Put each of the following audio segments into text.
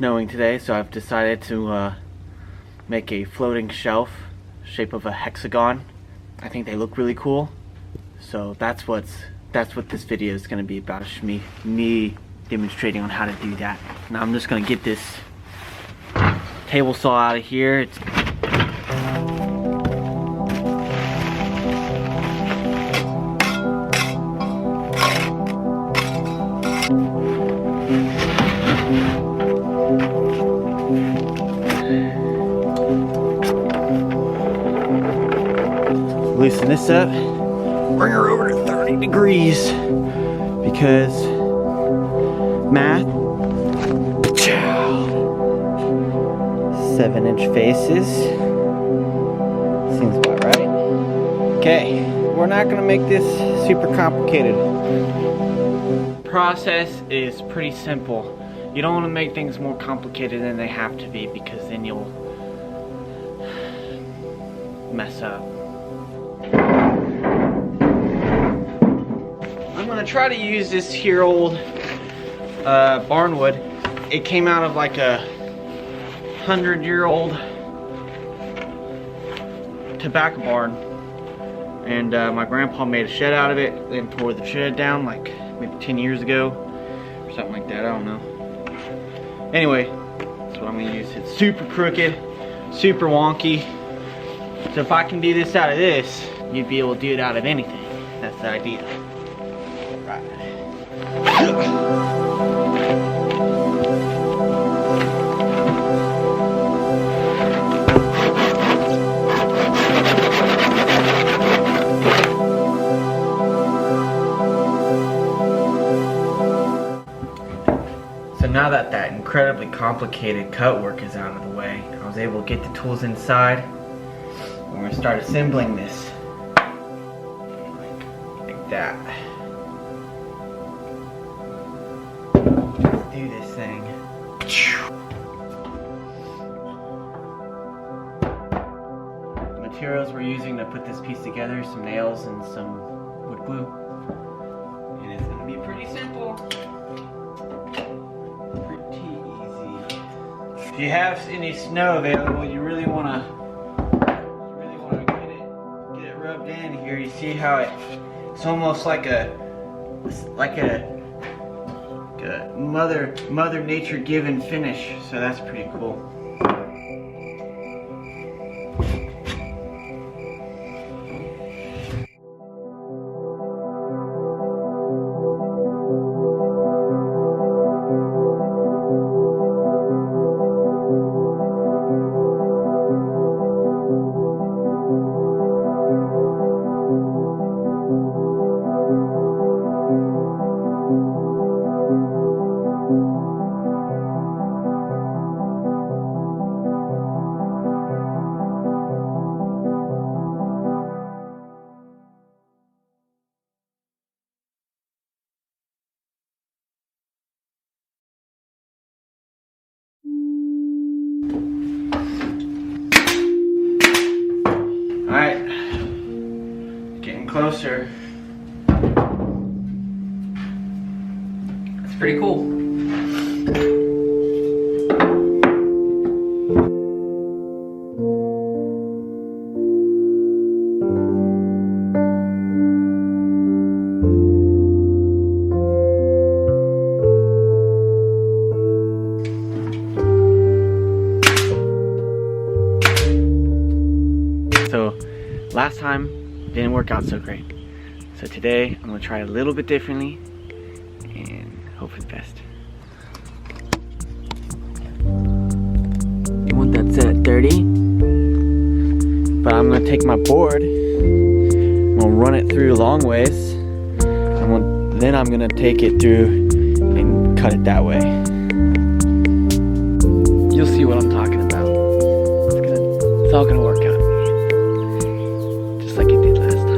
snowing today, so I've decided to make a floating shelf shape of a hexagon. I think they look really cool, so that's what this video is going to be about. It's me demonstrating on how to do that. Now I'm just going to get this table saw out of here. Loosen this up, bring her over to 30 degrees because math. 7-inch faces seems about right. Okay, we're not gonna make this super complicated. Process is pretty simple. You don't want to make things more complicated than they have to be, because then you'll mess up. I'm gonna try to use this here old barnwood. It came out of like a 100-year-old tobacco barn, and my grandpa made a shed out of it, then tore the shed down like maybe 10 years ago or something like that. I don't know. Anyway, that's what I'm gonna use. It's super crooked, super wonky. So if I can do this out of this, you'd be able to do it out of anything. That's the idea. Right. So now that incredibly complicated cut work is out of the way, I was able to get the tools inside. We're going to start assembling this like that. Let's do this thing. The materials we're using to put this piece together, some nails and some wood glue. And it's going to be pretty simple. If you have any snow available, you really want to get it rubbed in here. You see how it's almost like a mother nature given finish. So that's pretty cool. Alright, getting closer. That's pretty cool. So last time didn't work out so great. So today I'm gonna try a little bit differently and hope for the best. I want that set at 30. But I'm gonna take my board, I'm gonna run it through long ways. Then I'm gonna take it through and cut it that way. You'll see what I'm talking about. It's all gonna work out. Just like it did last time.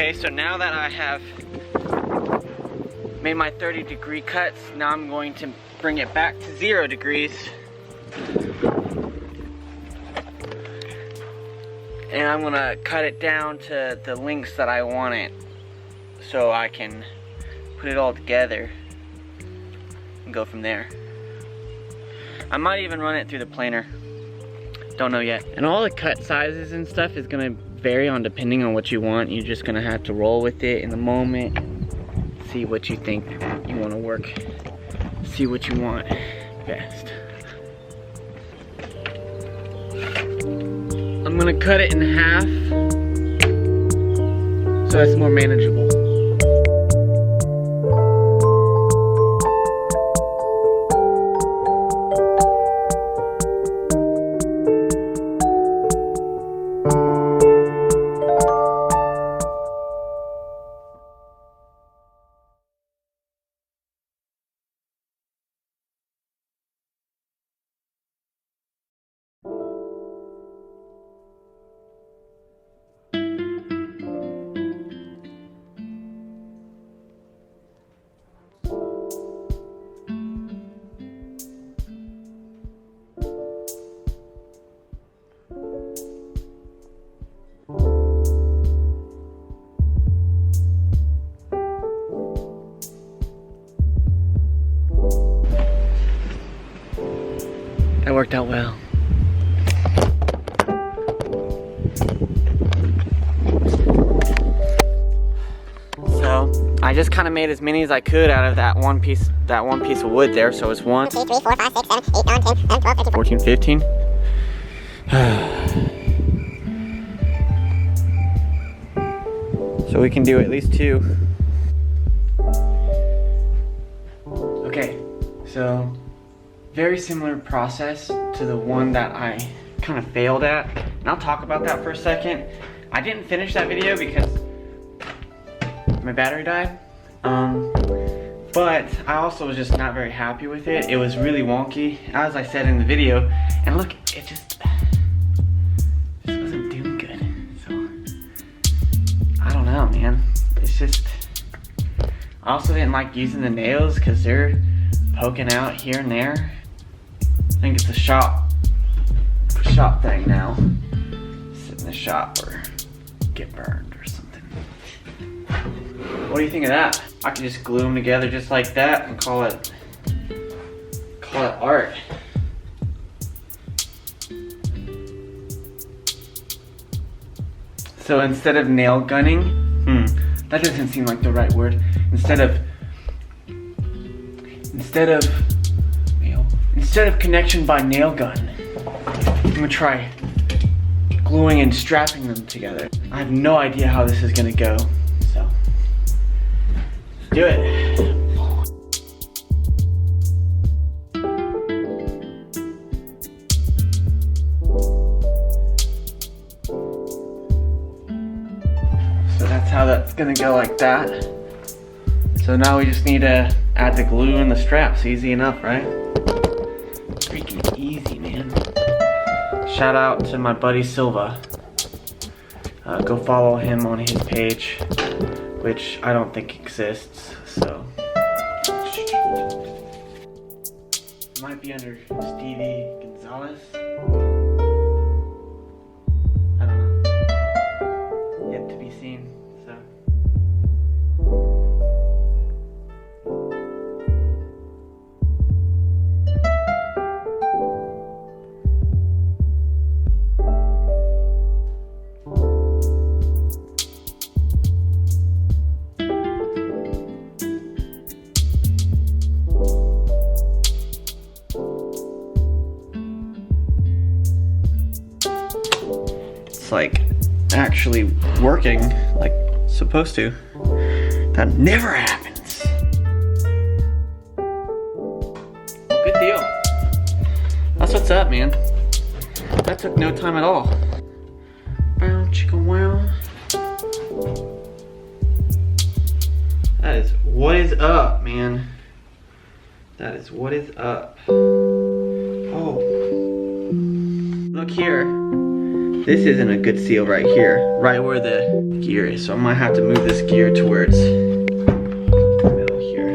Okay, so now that I have made my 30-degree cuts, now I'm going to bring it back to 0 degrees. And I'm gonna cut it down to the lengths that I want it, so I can put it all together and go from there. I might even run it through the planer. Don't know yet. And all the cut sizes and stuff is gonna vary on depending on what you want. You're just gonna have to roll with it in the moment, see what you think you wanna work, see what you want best. I'm gonna cut it in half so it's more manageable. That worked out well. So I just kind of made as many as I could out of that one piece of wood there. So it's 1, 2, 3, 4, 5, 6, 7, 8, 9, 10, 11, 12, 13, 14, 15. So we can do at least 2. Okay, so very similar process to the one that I kind of failed at. And I'll talk about that for a second. I didn't finish that video because my battery died. But I also was just not very happy with it. It was really wonky, as I said in the video. And look, it just wasn't doing good. So, I don't know, man. It's just, I also didn't like using the nails because they're poking out here and there. I think it's a shop thing now. Sit in the shop or get burned or something. What do you think of that? I could just glue them together just like that and call it art. So instead of nail gunning, that doesn't seem like the right word. Instead of connection by nail gun, I'm gonna try gluing and strapping them together. I have no idea how this is gonna go, so let's do it. So that's how that's gonna go, like that. So now we just need to add the glue and the straps. Easy enough, right? Freaking easy, man. Shout out to my buddy Silva. Go follow him on his page, which I don't think exists, so. It might be under Stevie Gonzalez. I don't know. Yet to be seen, so. Like actually working like supposed to. That never happens. Good deal. That's what's up, man. That took no time at all. Bow chicka wow. That is what is up, man. That is what is up. Oh. Look here. this isn't a good seal right here, right where the gear is. So I might have to move this gear to where it's middle here.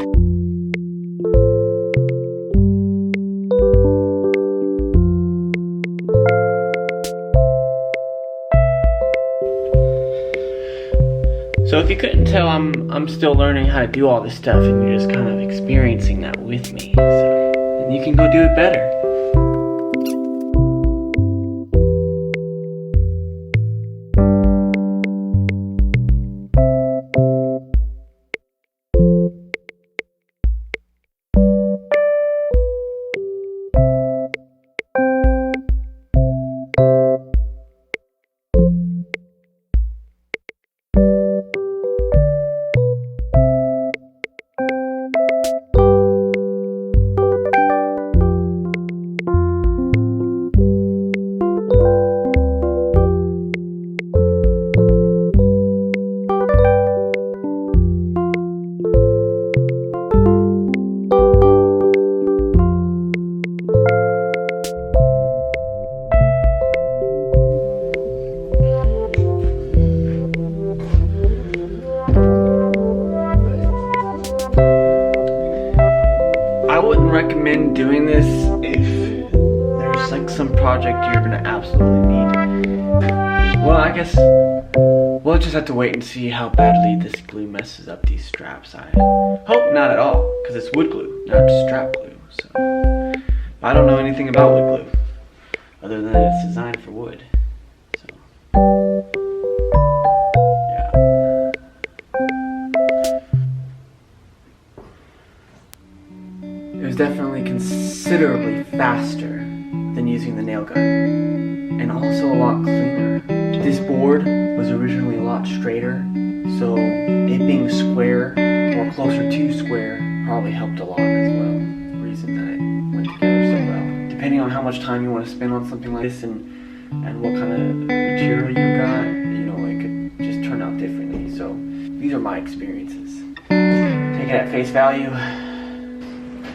So if you couldn't tell, I'm still learning how to do all this stuff, and you're just kind of experiencing that with me. So, and you can go do it better. I wouldn't recommend doing this if there's like some project you're gonna absolutely need. Well, I guess we'll just have to wait and see how badly this glue messes up these straps. I hope not at all, because it's wood glue, not strap glue. So I don't know anything about wood glue, other than it's designed for wood. It was definitely considerably faster than using the nail gun, and also a lot cleaner. This board was originally a lot straighter, so it being square or closer to square probably helped a lot as well. The reason that it went together so well. Depending on how much time you want to spend on something like this and what kind of material you got, you know, it could just turn out differently. So these are my experiences. Take it at face value.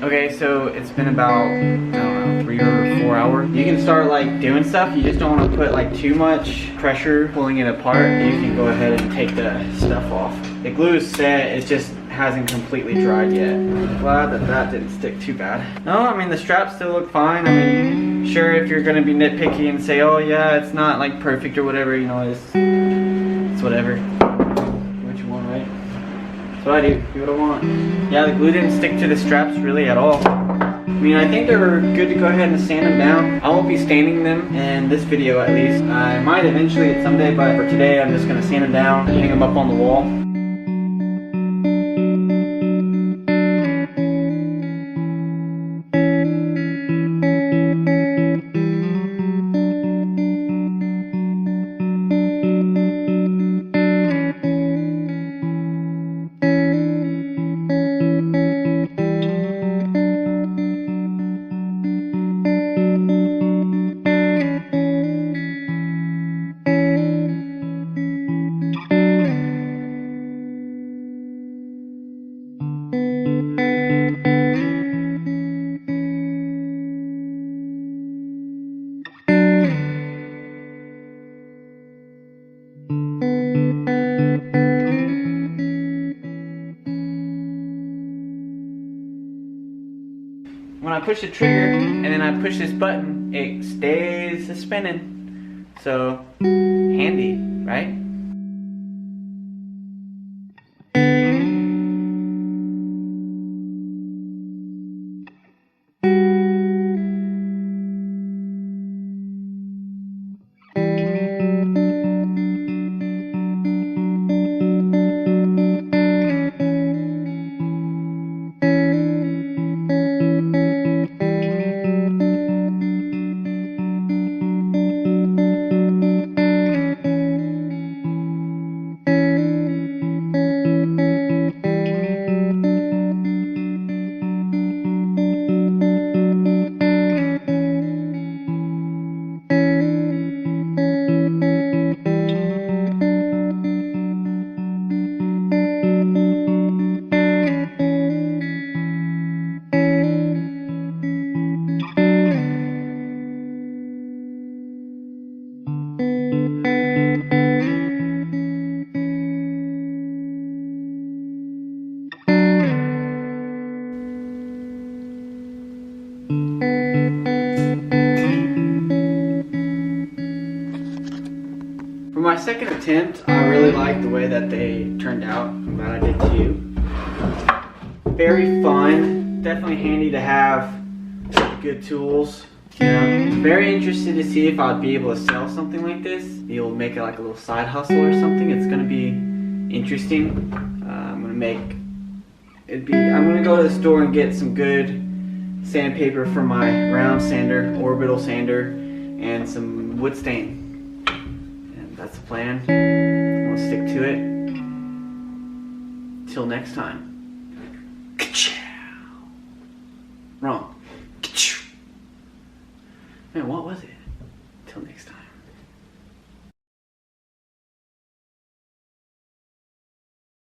Okay, so it's been about, I don't know, 3 or 4 hours. You can start like doing stuff. You just don't want to put like too much pressure pulling it apart. You can go ahead and take the stuff off. The glue is set, it just hasn't completely dried yet. I'm glad that that didn't stick too bad. No, I mean the straps still look fine. I mean, sure, if you're gonna be nitpicky and say, oh yeah, it's not like perfect or whatever, you know, it's whatever. What you want, right? That's what I do what I want. Yeah, the glue didn't stick to the straps really at all. I mean, I think they're good to go ahead and sand them down. I won't be staining them in this video at least. I might eventually someday, but for today I'm just gonna sand them down, hang them up on the wall. When I push the trigger and then I push this button, it stays spinning. So, handy, right? my second attempt, I really like the way that they turned out. I'm glad I did too. Very fun, definitely handy to have good tools. Yeah. Very interested to see if I'd be able to sell something like this. Be able to make it like a little side hustle or something. It's gonna be interesting. I'm gonna go to the store and get some good sandpaper for my round sander, orbital sander, and some wood stain. And that's the plan. I'm gonna stick to it. Till next time. Wrong. Man, what was it? Till next time.